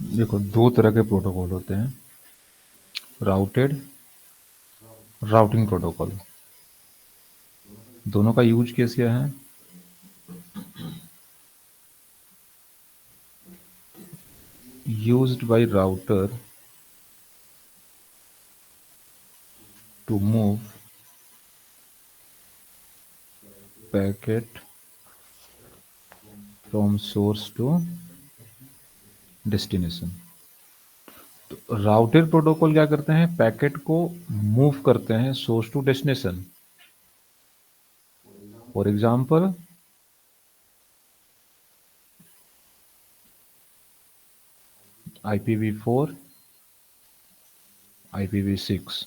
देखो, दो तरह के प्रोटोकॉल होते हैं, राउटेड, राउटिंग प्रोटोकॉल। दोनों का यूज केस क्या है? used by router to move packet from source to destination। तो राउटर प्रोटोकॉल क्या करते हैं? पैकेट को मूव करते हैं source to destination. For example, IPv4, IPv6।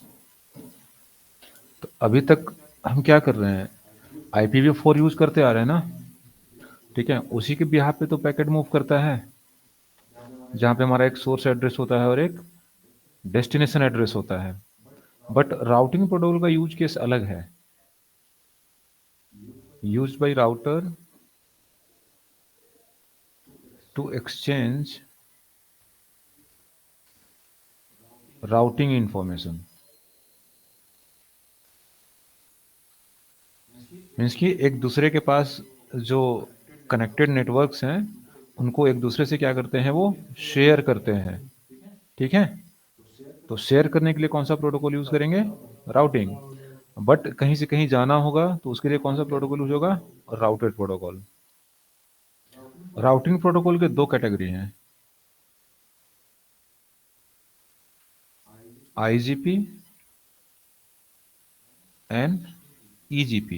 तो अभी तक हम क्या कर रहे हैं? IPv4 यूज करते आ रहे हैं ना, ठीक है? उसी के बिहाफ पे तो पैकेट मूव करता है, जहां पे हमारा एक सोर्स एड्रेस होता है और एक डेस्टिनेशन एड्रेस होता है। बट राउटिंग प्रोटोकॉल का यूज केस अलग है। Used by router to exchange routing information. Means कि एक दूसरे के पास जो कनेक्टेड नेटवर्क्स हैं, उनको एक दूसरे से क्या करते हैं? वो शेयर करते हैं, ठीक है? तो शेयर करने के लिए कौन सा प्रोटोकॉल यूज करेंगे? राउटिंग। बट कहीं से कहीं जाना होगा तो उसके लिए कौन सा प्रोटोकॉल यूज होगा? Routed protocol. राउटिंग प्रोटोकॉल के दो कैटेगरी हैं, IGP and EGP।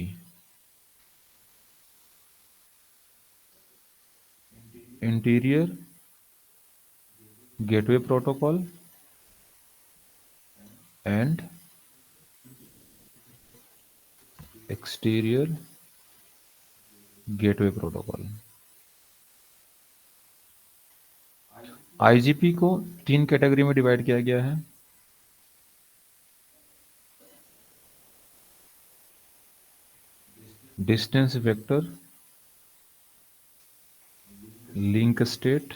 Interior gateway protocol and exterior gateway protocol. IGP को तीन कैटेगरी में डिवाइड किया गया है। Distance vector, link state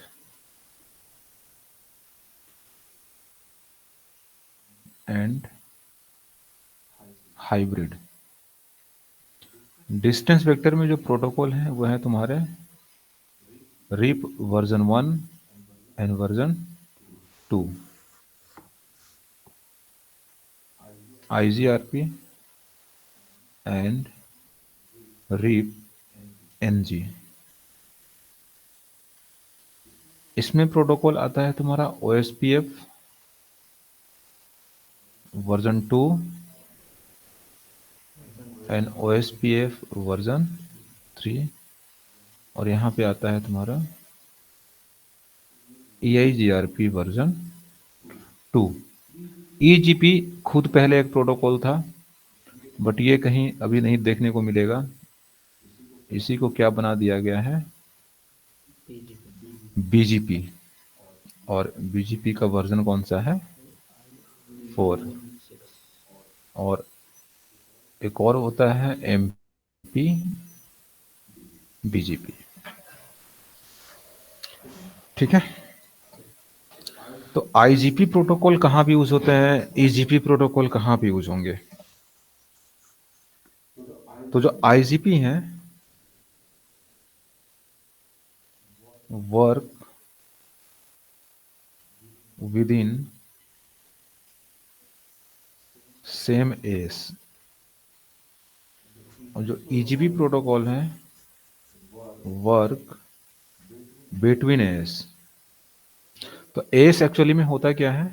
and hybrid. Distance vector में जो प्रोटोकॉल है वो है तुम्हारे RIP version 1 and version 2, IGRP and RIP NG। इसमें प्रोटोकॉल आता है तुम्हारा OSPF version 2 and OSPF version 3, और यहाँ पे आता है तुम्हारा EIGRP वर्जन 2। EGP खुद पहले एक प्रोटोकॉल था, बट ये कहीं अभी नहीं देखने को मिलेगा। इसी को क्या बना दिया गया है? BGP। और BGP का वर्जन कौन सा है? 4। और एक और होता है MP BGP, ठीक है? तो IGP प्रोटोकॉल कहाँ भी यूज होते हैं, EGP प्रोटोकॉल कहाँ पे यूज होंगे? तो जो IGP हैं, work with in same S, और जो EGP प्रोटोकॉल है, वर्क बिटवीन एस। तो एस एक्चुअली में होता क्या है?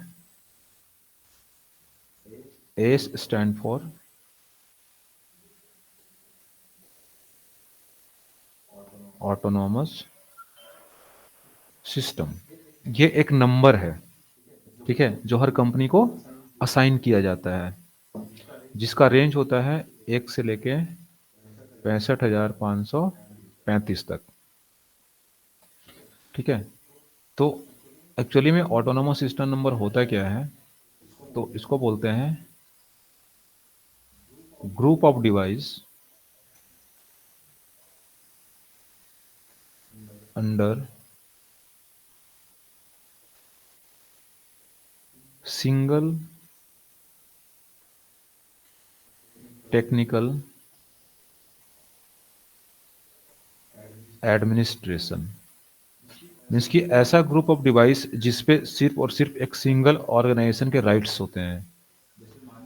S stand for autonomous system. ये एक नंबर है, ठीक है, जो हर कंपनी को असाइन किया जाता है, जिसका रेंज होता है 1 से लेके 65,535 तक। ठीक है, तो एक्चुअली में ऑटोनोमस सिस्टम नंबर होता क्या है, तो इसको बोलते हैं group of device under single technical administration. Means कि ऐसा ग्रुप ऑफ डिवाइस जिसपे सिर्फ और सिर्फ एक सिंगल ऑर्गेनाइजेशन के राइट्स होते हैं।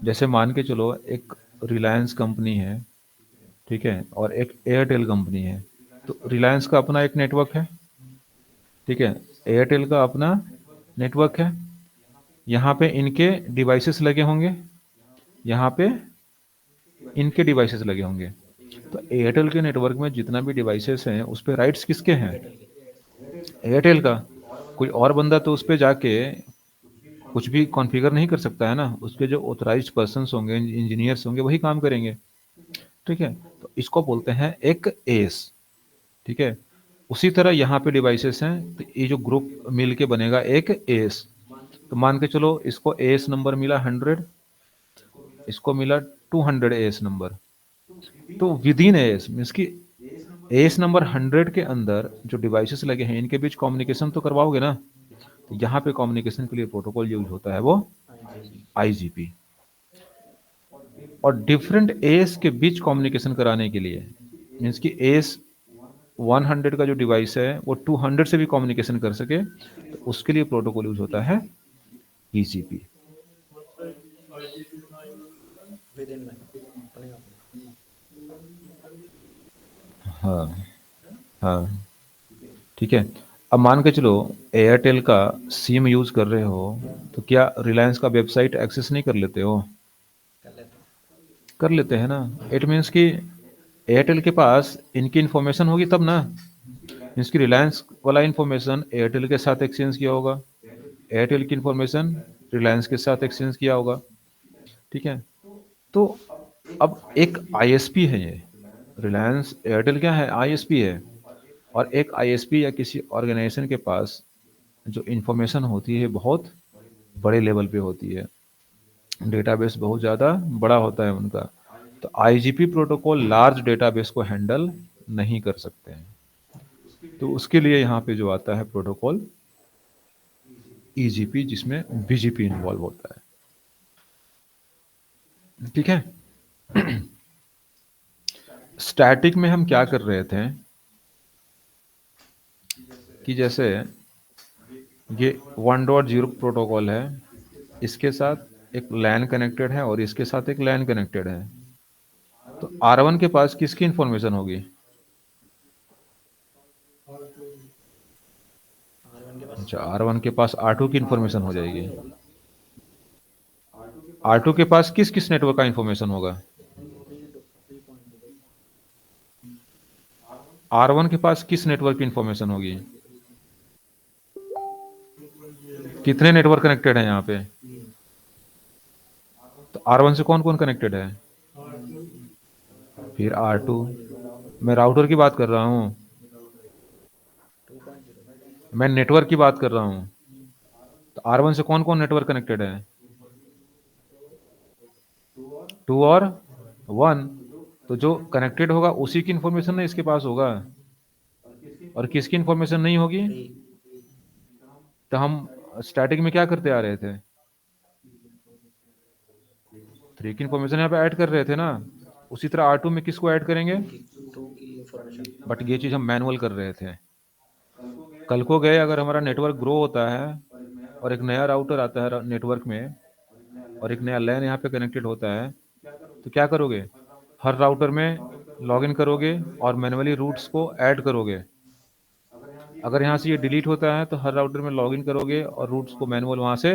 जैसे मान के चलो एक रिलायंस कंपनी है, ठीक है, और एक एयरटेल कंपनी है। तो रिलायंस का अपना एक नेटवर्क है, ठीक है, एयरटेल का अपना नेटवर्क है। यहाँ पे इनके डिवाइसेस लगे होंगे, यहाँ पे इनके डिवाइसेस लगे होंगे। तो एयरटेल के नेटवर्क में जितना भी डिवाइसेस हैं उस पर राइट्स किसके हैं, एयरटेल का। कोई और बंदा तो उस पर जाके कुछ भी कॉन्फ़िगर नहीं कर सकता है ना, उसके जो ऑथराइज्ड पर्सन्स होंगे, इंजीनियर्स होंगे, वही काम करेंगे। ठीक है, तो इसको बोलते हैं एक एस। ठीक है, उसी तरह यहाँ पे डिवाइसेस हैं, तो ये जो ग्रुप मिल के बनेगा एक एस। तो मान के चलो इसको एस नंबर मिला 100, इसको मिला 200 एस नंबर। तो विद इन एस मीन्स कि एस नंबर 100 के अंदर जो डिवाइसेस लगे हैं इनके बीच कम्युनिकेशन तो करवाओगे ना। तो यहाँ पे कम्युनिकेशन के लिए प्रोटोकॉल यूज होता है वो आईजीपी। और डिफरेंट एस के बीच कम्युनिकेशन कराने के लिए मीन्स कि एस 100 का जो डिवाइस है वो 200 से भी कम्युनिकेशन कर सके, तो उसके लिए प्रोटोकॉल यूज होता है टीसीपी। विद इन में अपने आप में। हाँ, हाँ, ठीक है। अब मान के चलो एयरटेल का सिम यूज कर रहे हो, तो क्या रिलायंस का वेबसाइट एक्सेस नहीं कर लेते हो, कर लेते हैं। कर लेते हैं ना। इट मीन्स कि एयरटेल के पास इनकी इन्फॉर्मेशन होगी तब ना। मीन्स कि रिलायंस वाला इन्फॉर्मेशन एयरटेल के साथ एक्सचेंज किया होगा, एयरटेल की इन्फॉर्मेशन रिलायंस के साथ एक्सचेंज किया होगा। ठीक है, तो अब एक आईएसपी है ये, रिलायंस एयरटेल क्या है, आईएसपी है। और एक आईएसपी या किसी ऑर्गेनाइजेशन के पास जो इन्फॉर्मेशन होती है बहुत बड़े लेवल पे होती है, डेटाबेस बहुत ज़्यादा बड़ा होता है उनका। तो आईजीपी प्रोटोकॉल लार्ज डेटाबेस को हैंडल नहीं कर सकते हैं। तो उसके लिए यहाँ पे जो आता है प्रोटोकॉल ईजीपी, जिसमें बीजीपी इन्वॉल्व होता है। ठीक है, स्टैटिक में हम क्या कर रहे थे कि जैसे ये 1.0 प्रोटोकॉल है, इसके साथ एक लैन कनेक्टेड है और इसके साथ एक लैन कनेक्टेड है। तो R1 के पास किसकी इंफॉर्मेशन होगी, R1 के पास अच्छा R1 के पास R2 की इंफॉर्मेशन हो जाएगी। R2 के पास किस किस नेटवर्क का इंफॉर्मेशन होगा, 3.2 R1 के पास किस नेटवर्क की इंफॉर्मेशन होगी, कितने नेटवर्क कनेक्टेड है यहाँ पे। तो R1 से कौन कौन कनेक्टेड है, फिर R2। मैं राउटर की बात कर रहा हूँ, 2.0। मैं नेटवर्क की बात कर रहा हूँ। तो R1 से कौन कौन नेटवर्क कनेक्टेड है, 2 और 1। तो जो कनेक्टेड होगा उसी की इंफॉर्मेशन ना इसके पास होगा, और किसकी इंफॉर्मेशन नहीं होगी। 3। तो हम स्टैटिक में क्या करते आ रहे थे, 3 की इंफॉर्मेशन यहाँ पे ऐड कर रहे थे ना। उसी तरह R2 में किसको ऐड करेंगे, 2 की इंफॉर्मेशन। बट ये चीज़ हम मैनुअल कर रहे थे। कल को गए अगर हमारा नेटवर्क ग्रो होता है और एक नया राउटर आता है नेटवर्क में, और एक नया लैन यहाँ पे कनेक्टेड होता है, तो क्या करोगे, हर राउटर में लॉगिन करोगे और मैनुअली रूट्स को ऐड करोगे। अगर यहाँ से ये डिलीट होता है तो हर राउटर में लॉगिन करोगे और रूट्स को मैनुअल वहाँ से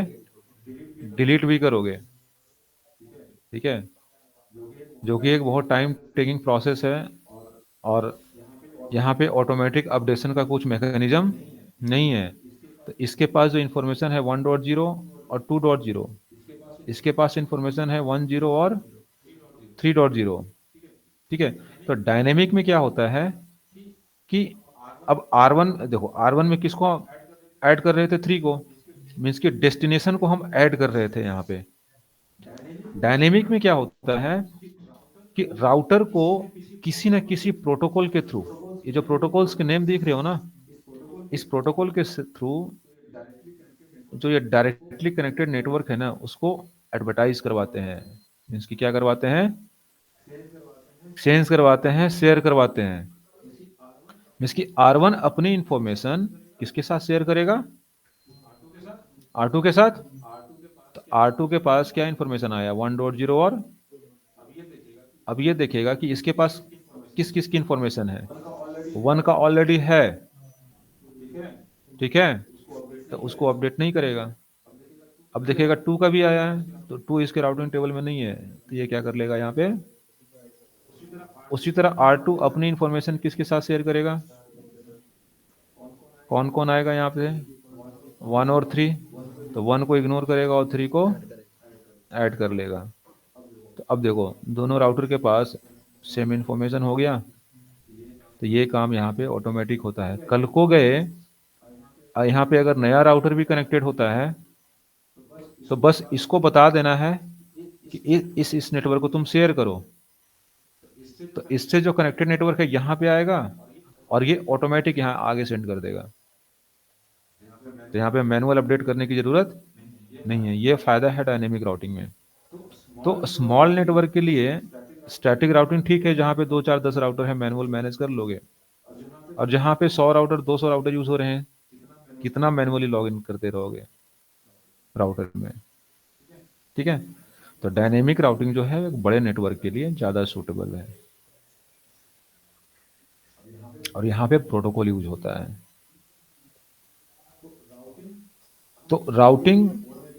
डिलीट भी करोगे। ठीक है, जो कि एक बहुत टाइम टेकिंग प्रोसेस है, और यहाँ पे ऑटोमेटिक अपडेशन का कुछ मैकेनिज्म नहीं है। तो इसके पास जो इन्फॉर्मेशन है 1.0, और 2.0, इसके पास इंफॉर्मेशन है 10 और 3.0। ठीक है, तो डायनेमिक में क्या होता है कि अब R1 देखो, R1 में किसको ऐड कर रहे थे, 3 को, मीन्स कि डेस्टिनेशन को हम ऐड कर रहे थे यहाँ पे। डायनेमिक में क्या होता है कि राउटर को किसी न किसी प्रोटोकॉल के थ्रू, ये जो प्रोटोकॉल्स के नेम देख रहे हो ना, इस प्रोटोकॉल के थ्रू जो ये डायरेक्टली कनेक्टेड नेटवर्क है ना, उसको एडवर्टाइज करवाते हैं। मीन्स कि क्या करवाते हैं, एक्सचेंज करवाते हैं, शेयर करवाते हैं। मीन्स कि R1 अपनी इंफॉर्मेशन किसके साथ शेयर करेगा, R2 के साथ। तो R2 के पास क्या इंफॉर्मेशन आया, 1.0 और, अब ये देखेगा कि इसके पास किस किस की इंफॉर्मेशन है। 1 का ऑलरेडी है, ठीक है, तो उसको अपडेट नहीं करेगा। अब देखेगा 2 का भी आया है, तो 2 इसके राउटिंग टेबल में नहीं है, तो ये क्या कर लेगा यहाँ पे। उसी तरह R2 अपनी इंफॉर्मेशन किसके साथ शेयर करेगा, कौन कौन आएगा यहाँ पे, 1 और 3, तो 1 को इग्नोर करेगा और 3 को ऐड करेगा। ऐड कर लेगा। तो अब देखो दोनों राउटर के पास सेम इंफॉर्मेशन हो गया, तो ये काम यहाँ पे ऑटोमेटिक होता है। कल को गए यहाँ पे अगर नया राउटर भी कनेक्टेड होता है, तो बस इसको बता देना है कि इस नेटवर्क को तुम शेयर करो, तो इससे जो कनेक्टेड नेटवर्क है यहाँ पे आएगा, और ये ऑटोमेटिक यहाँ आगे सेंड कर देगा। तो यहाँ पे मैनुअल अपडेट करने की जरूरत नहीं है। ये फायदा है डायनेमिक राउटिंग में। तो स्मॉल नेटवर्क के लिए स्टैटिक राउटिंग ठीक है, जहाँ पे 2 4 10 राउटर है, मैनुअल मैनेज कर लोगे। और जहाँ पे 100 राउटर 200 राउटर यूज हो रहे हैं, कितना मैनुअली लॉग इन करते रहोगे राउटर में। ठीक है, तो डायनेमिक राउटिंग जो है एक बड़े नेटवर्क के लिए ज्यादा सूटेबल है, और यहाँ पे प्रोटोकॉल यूज होता है। तो राउटिंग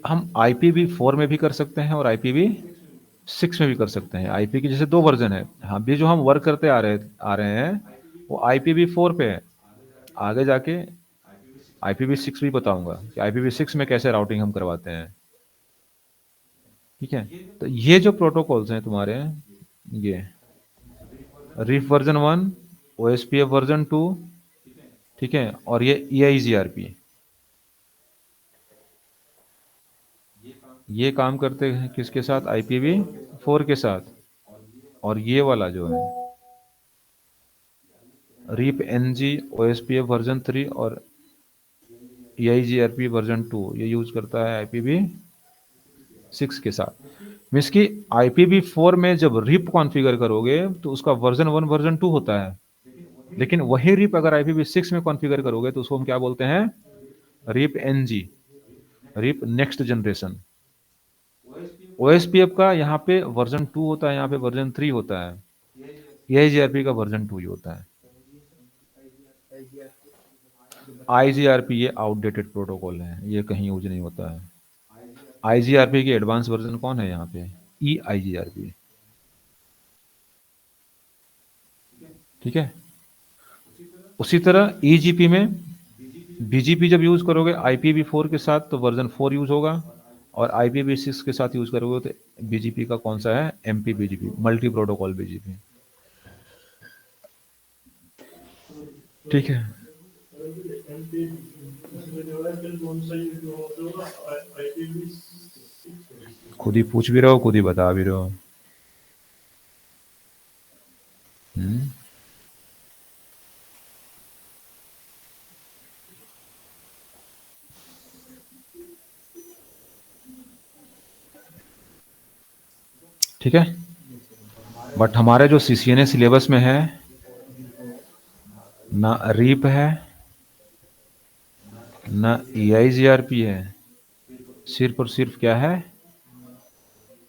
हम IPv4 में भी कर सकते हैं और IPv6 में भी कर सकते हैं। आईपी की जैसे 2 वर्जन है, हाँ, भी जो हम वर्क करते आ रहे हैं वो IPv4 पे है। आगे जाके IPv6 भी बताऊंगा कि IPv6 में कैसे राउटिंग हम करवाते हैं। ठीक है, तो ये जो प्रोटोकॉल्स हैं तुम्हारे, ये रिफ वर्जन 1, OSPF वर्जन 2, ठीक है, और ये EIGRP, ये काम करते हैं किसके साथ, IPv4 के साथ। और ये वाला जो है रिप NG, OSPF वर्जन 3 और EIGRP वर्जन 2, ये यूज करता है IPv6 के साथ। मीन्स कि IPv4 में जब रिप कॉन्फ़िगर करोगे तो उसका वर्जन 1 वर्जन 2 होता है, लेकिन वही रिप अगर IPv6 में कॉन्फ़िगर करोगे तो उसको हम क्या बोलते हैं, RIP NG, RIP next generation. OSPF का यहाँ पे वर्जन 2 होता है, यहाँ पे वर्जन 3 होता है। EIGRP का वर्जन 2 ही होता है। IGRP ये आउटडेटेड प्रोटोकॉल है, ये कहीं यूज नहीं होता है। IGRP की एडवांस वर्जन कौन है यहाँ पे, EIGRP। ठीक है, उसी तरह EGP में BGP जब यूज करोगे IPv4 के साथ तो वर्जन 4 यूज होगा, और IPv6 के साथ यूज करोगे तो BGP का कौन सा है, MPBGP, मल्टी प्रोटोकॉल BGP। ठीक है, खुद ही पूछ भी रहे हो, खुद ही बता भी रहे हो। हम्म, ठीक है, बट हमारे जो CCNA सिलेबस में है ना, रीप है ना EIGRP है, सिर्फ और सिर्फ क्या है,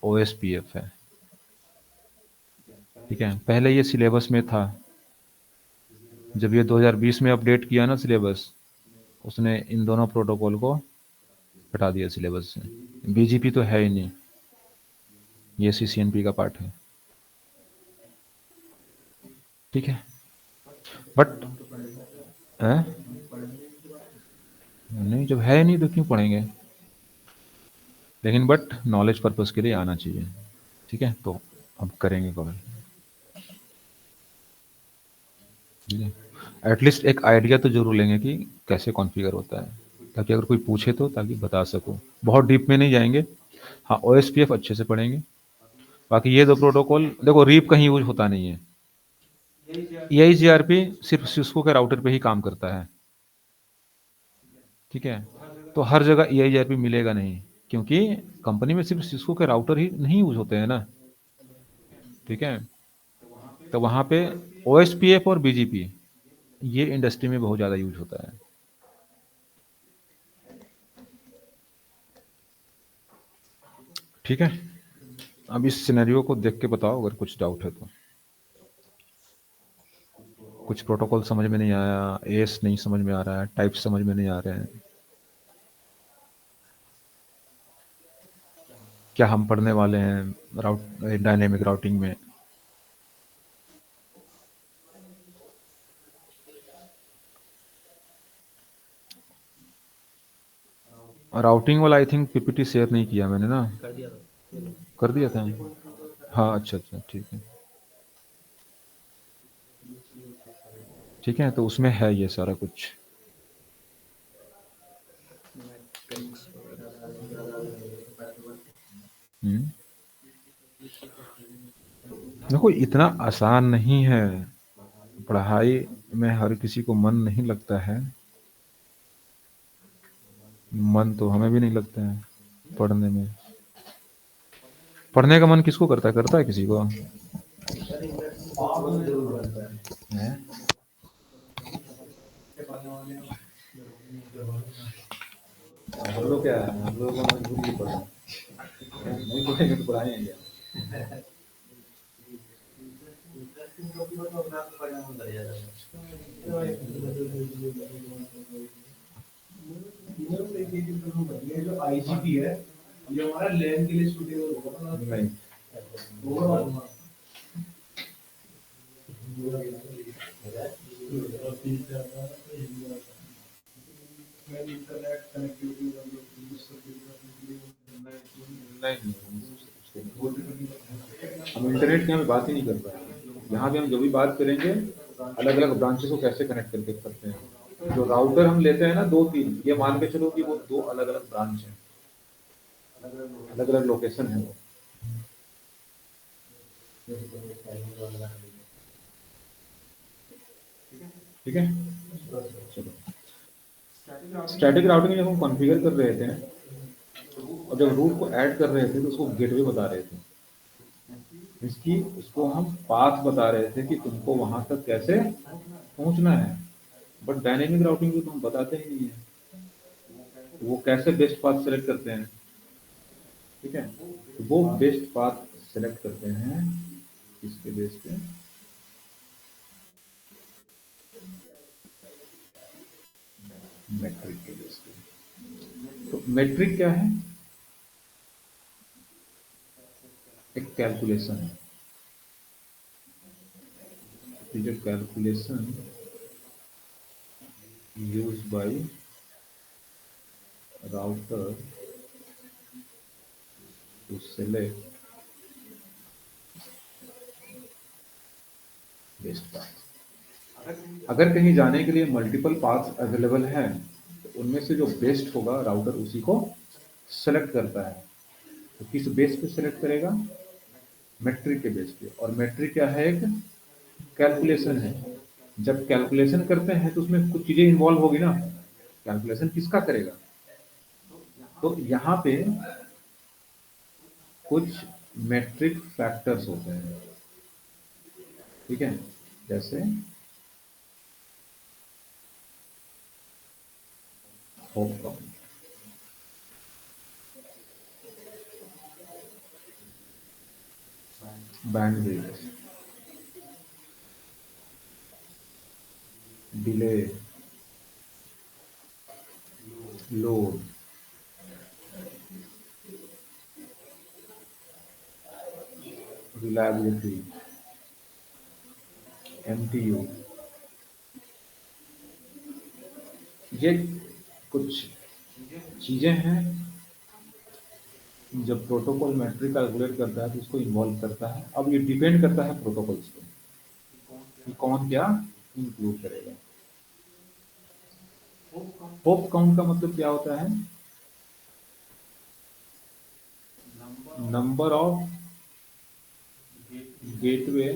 OSPF है। ठीक है, पहले ये सिलेबस में था, जब ये 2020 में अपडेट किया ना सिलेबस, उसने इन दोनों प्रोटोकॉल को हटा दिया सिलेबस से। BGP तो है ही नहीं, ये CCNP का पार्ट है। ठीक है, बट नहीं, जब है ही नहीं तो क्यों पढ़ेंगे। लेकिन बट नॉलेज पर्पस के लिए आना चाहिए। ठीक है, तो हम करेंगे कॉल। ठीक है, एटलीस्ट एक आइडिया तो जरूर लेंगे कि कैसे कॉन्फ़िगर होता है, ताकि अगर कोई पूछे तो ताकि बता सकूं। बहुत डीप में नहीं जाएंगे। हाँ, ओएसपीएफ अच्छे से पढ़ेंगे। बाकी ये दो प्रोटोकॉल देखो, रीप कहीं यूज होता नहीं है। EIGRP सिर्फ सिस्को के राउटर पे ही काम करता है। ठीक है, तो हर जगह EIGRP मिलेगा नहीं, क्योंकि कंपनी में सिर्फ सिस्को के राउटर ही नहीं यूज होते हैं ना। ठीक है, तो वहां पे OSPF और BGP ये इंडस्ट्री में बहुत ज़्यादा यूज होता है। ठीक है, अब इस सिनेरियो को देख के बताओ अगर कुछ डाउट है तो। कुछ प्रोटोकॉल समझ में नहीं आया, एस नहीं समझ में आ रहा है, टाइप समझ में नहीं आ रहे हैं, क्या हम पढ़ने वाले हैं राउट डायनेमिक राउटिंग में। राउटिंग वाला आई थिंक पीपीटी शेयर नहीं किया मैंने ना। कर दिया था, ये लो। कर दिया था। हाँ, अच्छा अच्छा, ठीक है। ठीक है, तो उसमें है ये सारा कुछ। मैट्रिक्स वगैरह सारे डाल दिए। हम्म। देखो, इतना आसान नहीं है। पढ़ाई में हर किसी को मन नहीं लगता है। मन तो हमें भी नहीं लगता है पढ़ने में। पढ़ने का मन किसको करता है किसी को? हैं? हम लोग क्या है, हम लोगों को मजबूरी पड़ा नहीं पढ़ेंगे तो पढ़ाएंगे। जो आईजीपी है, ये हमारा लैन के लिए सुटेबल होगा नहीं। नहीं, हम इंटरनेट की हमें बात ही नहीं कर पाए। यहाँ भी हम जो भी बात करेंगे, अलग अलग ब्रांचेस को कैसे कनेक्ट करके करते हैं। जो राउटर हम लेते हैं ना, दो तीन, ये मान के चलो कि वो दो अलग अलग ब्रांच हैं, अलग अलग लोकेशन है वो। ठीक है, चलो। स्टैटिक राउटिंग जब हम कॉन्फ़िगर कर रहे थे और जब रूट को ऐड कर रहे थे तो उसको गेटवे बता रहे थे। इसकी उसको हम पाथ बता रहे थे कि तुमको वहां तक कैसे पहुंचना है। बट डायनेमिक राउटिंग को तो हम बताते ही नहीं है, वो कैसे बेस्ट पाथ सेलेक्ट करते हैं। ठीक है, तो वो बेस्ट पाथ सेलेक्ट करते हैं इसके बेस पे। मेट्रिक के बेस पे। तो मेट्रिक क्या है? एक कैलकुलेशन है। It is a calculation used by router to select best path। अगर कहीं जाने के लिए मल्टीपल पाथ अवेलेबल हैं तो उनमें से जो बेस्ट होगा राउटर उसी को सेलेक्ट करता है। तो किस बेस पे सेलेक्ट करेगा? मेट्रिक के बेस पे। और मेट्रिक क्या है? एक कैलकुलेशन है। जब कैलकुलेशन करते हैं तो उसमें कुछ चीजें इन्वॉल्व होगी ना। कैलकुलेशन किसका करेगा? तो यहाँ पे कुछ मेट्रिक फैक्टर्स होते हैं। ठीक है, जैसे hope count, bandwidth, delay, load, reliability, MTU, ये कुछ चीजें हैं जब प्रोटोकॉल मेट्रिक कैलकुलेट करता है तो इसको इन्वॉल्व करता है। अब ये डिपेंड करता है प्रोटोकॉल्स पे कि कौन क्या इंक्लूड करेगा। होप काउंट का मतलब क्या होता है? Number of gateway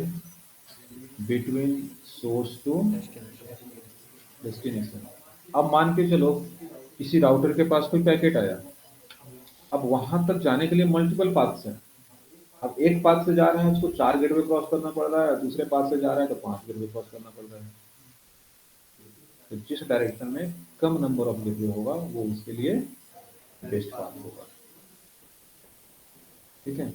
between source to destination. Destination. अब मान के चलो किसी राउटर के पास कोई पैकेट आया, अब वहां तक जाने के लिए मल्टीपल पाथ्स हैं। अब एक पाथ से जा रहे हैं उसको 4 गेटवे क्रॉस करना पड़ रहा है, दूसरे पाथ से जा रहा है तो 5 गेटवे क्रॉस करना पड़ रहा है। तो जिस डायरेक्शन में कम नंबर ऑफ गेटवे होगा वो उसके लिए बेस्ट पाथ होगा। ठीक है।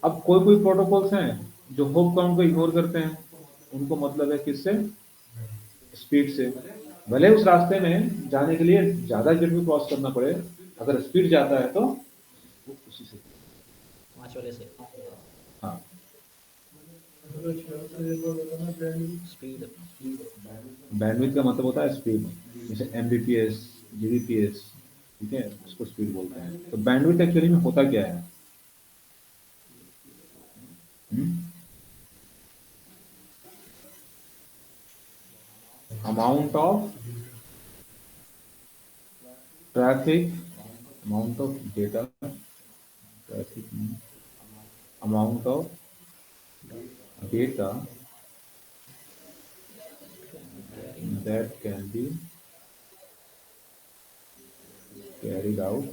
अब कोई कोई प्रोटोकॉल्स हैं जो होप काउंट को इग्नोर करते हैं, उनको मतलब है किससे? स्पीड से। भले उस रास्ते में जाने के लिए ज्यादा गेटवे क्रॉस करना पड़े, अगर स्पीड ज्यादा है तो वो उसी से। 5 वाले से हाँ। स्पीड। बैंडविड्थ का मतलब होता है स्पीड, जैसे एमबीपीएस, जीबीपीएस, ठीक है, उसको स्पीड बोलते हैं। तो बैंडविड्थ एक्चुअली में होता क्या है? Amount of traffic, amount of data, traffic, amount of data that can be carried out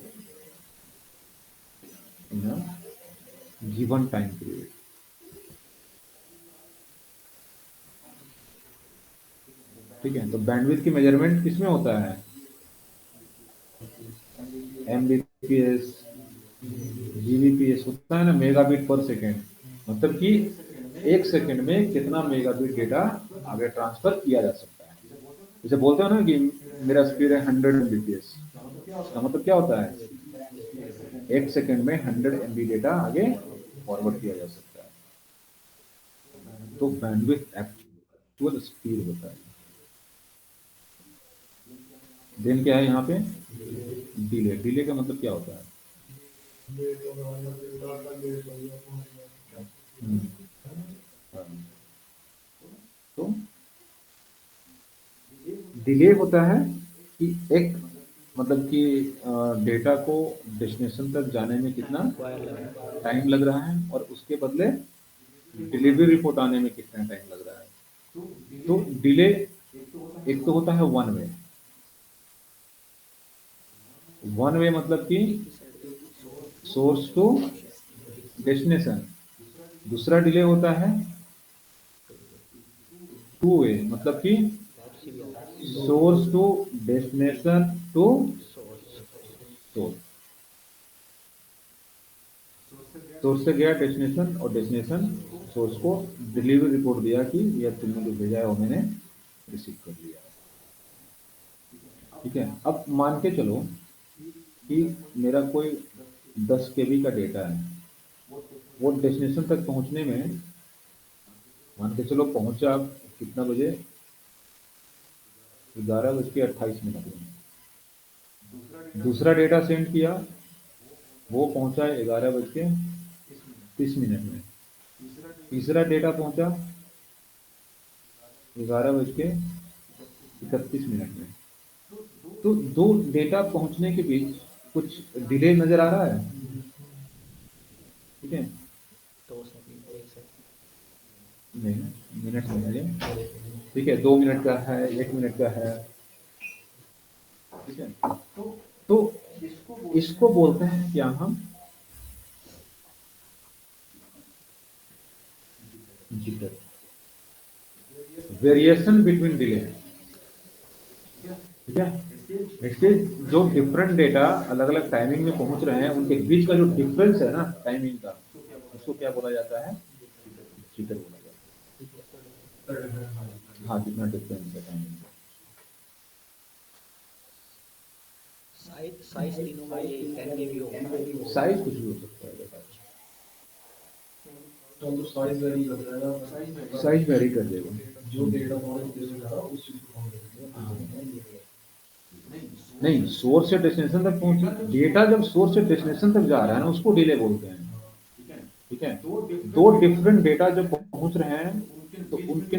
in a given time period। ठीक है। तो बैंडविड्थ की मेजरमेंट किसमें होता है? एमबीपीएस, जीबीपीएस होता है ना, मेगाबिट पर सेकेंड। मतलब कि एक सेकंड में कितना मेगाबिट डेटा आगे ट्रांसफर किया जा सकता है। जैसे बोलते हो ना कि मेरा स्पीड है 100 एमबीपीएस, इसका मतलब क्या होता है? एक सेकंड में 100 MB डेटा आगे फॉरवर्ड किया जा सकता है। तो बैंडविड्थ एक्चुअल स्पीड होता है। देन क्या है यहाँ पे? डिले। डिले का मतलब क्या होता है? हम्म, हाँ। तो डिले होता है कि एक मतलब कि डेटा को डेस्टिनेशन तक जाने में कितना वायर लगा। टाइम लग रहा है और उसके बदले डिलीवरी रिपोर्ट आने में कितना टाइम लग रहा है। तो डिले एक तो होता है वन वे। वन वे मतलब कि एक ही साइड पे सोर्स टू डेस्टिनेशन। दूसरा डिले होता है टू वे, मतलब कि वापसी भी आता है। Source to destination to source. Source. सोर्स से गया डेस्टिनेशन और डेस्टिनेशन सोर्स को डिलीवरी रिपोर्ट दिया कि यह तुमने जो भेजा है वो मैंने रिसीव कर लिया। ठीक है। अब मान के चलो कि मेरा कोई 10 KB का डेटा है, वो डेस्टिनेशन तक पहुंचने में मान के चलो पहुंचा कितना बजे? 11:28 में। दूसरा डेटा सेंड किया, वो पहुंचा 11:30 में। तीसरा डेटा पहुंचा 11:31 में। तो दो डेटा पहुंचने के बीच कुछ डिले नजर आ रहा है। ठीक है। 2 सेकंड, 1 सेकंड। नहीं, मिनट में है ये। ठीक है, 2 मिनट का है, 1 मिनट का है। ठीक है। तो इसको बोलते हैं क्या हम? जिटर। Variation between delay. ठीक है। इसके जो डिफरेंट डेटा अलग अलग टाइमिंग में पहुंच रहे हैं उनके बीच का जो डिफरेंस है ना टाइमिंग का, उसको क्या बोला जाता है? जिटर बोला जाता है। हाँ, जितना डिफरेंस है टाइमिंग का। साइज तीनों का ये 10 KB होगा। साइज कुछ भी हो सकता है डेटा का। तो साइज वेरी कर रहा है, साइज वेरी कर देगा। जो डेटा फॉर्मेट दे रहा है उस चीज को हम हाँ। नहीं, सोर्स से डेस्टिनेशन तक पहुंची, डेटा जब सोर्स से डेस्टिनेशन तक जा रहा है ना उसको डिले बोलते हैं। ठीक है, दो डिफरेंट डेटा जब पहुंच रहे हैं तो उनके